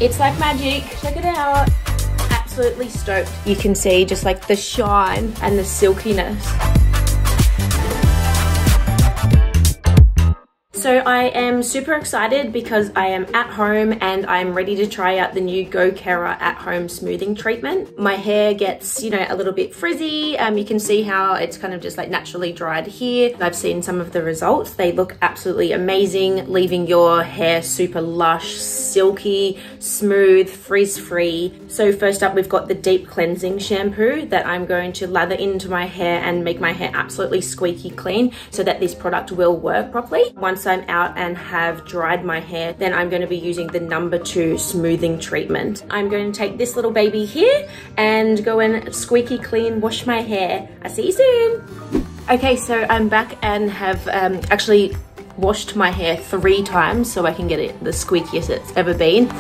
It's like magic. Check it out. Absolutely stoked. You can see just like the shine and the silkiness. So I am super excited because I am at home and I'm ready to try out the new go-Kera at-home smoothing treatment. My hair gets, you know, a little bit frizzy. You can see how it's kind of just like naturally dried here. I've seen some of the results. They look absolutely amazing, leaving your hair super lush, silky, smooth, frizz-free. So first up, we've got the deep cleansing shampoo that I'm going to lather into my hair and make my hair absolutely squeaky clean so that this product will work properly. Once I'm out and have dried my hair, then I'm going to be using the number 2 smoothing treatment. I'm going to take this little baby here and go and squeaky clean wash my hair. I'll see you soon. Okay, so I'm back and have actually washed my hair 3 times so I can get it the squeakiest it's ever been.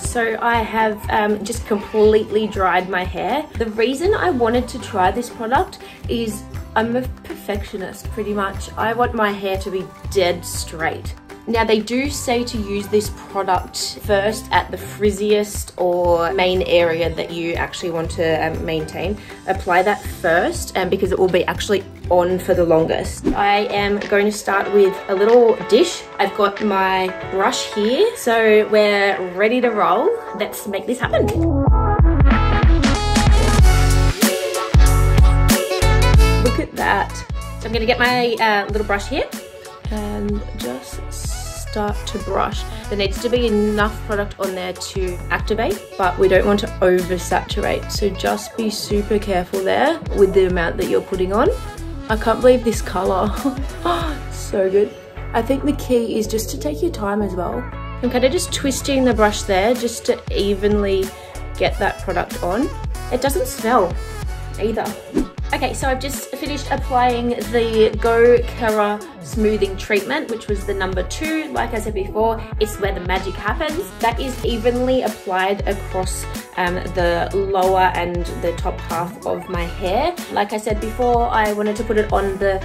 So I have just completely dried my hair. The reason I wanted to try this product is I'm a perfectionist pretty much. I want my hair to be dead straight. Now they do say to use this product first at the frizziest or main area that you actually want to maintain. Apply that first because it will be actually on for the longest. I am going to start with a little dish. I've got my brush here, so we're ready to roll. Let's make this happen. Look at that. So I'm gonna get my little brush here and just start to brush. There needs to be enough product on there to activate, but we don't want to oversaturate. So just be super careful there with the amount that you're putting on. I can't believe this color. So good. I think the key is just to take your time as well. I'm kind of just twisting the brush there just to evenly get that product on. It doesn't smell either. Okay, so I've just finished applying the go-Kera smoothing treatment, which was the number 2. Like I said before, it's where the magic happens. That is evenly applied across the lower and the top half of my hair. Like I said before, I wanted to put it on the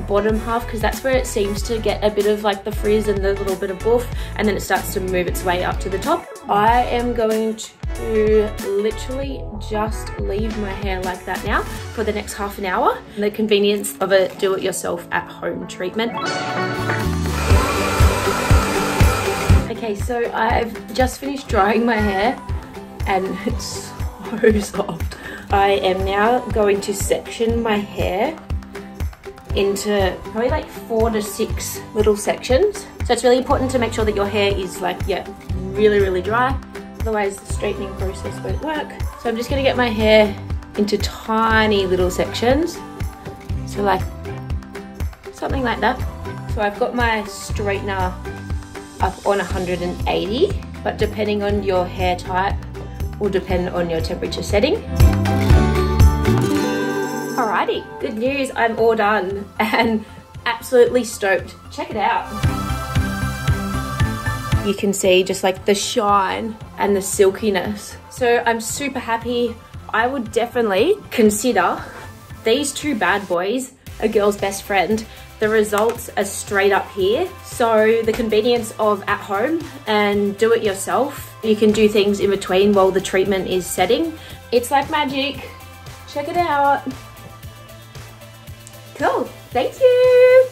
bottom half because that's where it seems to get a bit of like the frizz and the little bit of boof, and then it starts to move its way up to the top. I am going to literally just leave my hair like that now for the next half an hour. The convenience of a do-it-yourself at-home treatment. Okay, so I've just finished drying my hair and it's so soft. I am now going to section my hair into probably like 4 to 6 little sections. So it's really important to make sure that your hair is like, yeah, really dry. Otherwise the straightening process won't work. So I'm just gonna get my hair into tiny little sections. So like something like that. So I've got my straightener up on 180, but depending on your hair type will depend on your temperature setting. Alrighty, good news, I'm all done and absolutely stoked. Check it out. You can see just like the shine and the silkiness. So I'm super happy. I would definitely consider these 2 bad boys a girl's best friend. The results are straight up here. So the convenience of at home and do it yourself. You can do things in between while the treatment is setting. It's like magic. Check it out. Cool, thank you.